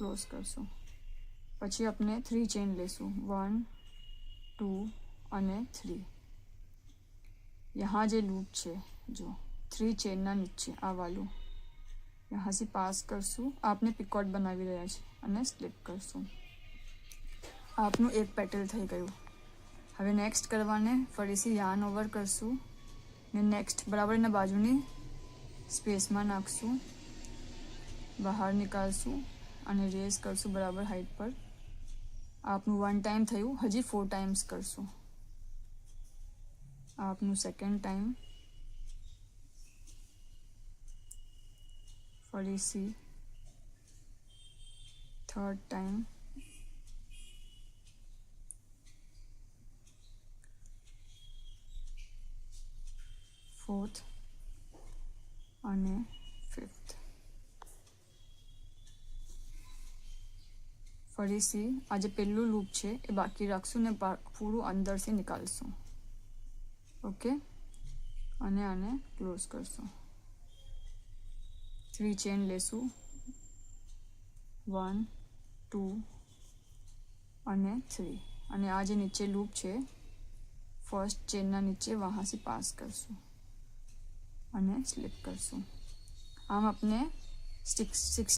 Close करशुं। पछी अपने 3 chain लेशुं 1 2 અને 3। यहाँ जो लूप है जो 3 चेन ना नीचे आ वालू यहाँ से पास करशुं। आपने पिकॉट बनावी रह्या छे अने स्लिप करशुं। आपनु एक पेटल थई गयुं। हवे नेक्स्ट करवाने फरीथी यार्न ओवर करशुं ने नेक्स्ट बराबर एना बाजुनी स्पेस में नाखशुं, बहार निकालशुं અને રેઝ કરશું બરાબર હાઈટ પર। આપનું 1 ટાઈમ થયું, હજી 4 ટાઈમ્સ કરશું। આપનું સેકન્ડ ટાઈમ, ફરીથી થર્ડ ટાઈમ, ફોર્થ અને ફિફ્થ। फरीथी आज पहलू लूप है ए बाकी राखशुं ने पूरू अंदर से निकालशुं। ओके अने आने क्लोज करशुं। 3 चेन लेशुं 1 2 અને 3 અને आ जे नीचे लूप है फर्स्ट चेन ना नीचे वहाँ से पास करशुं અને स्लिप करशुं। आम अपने 6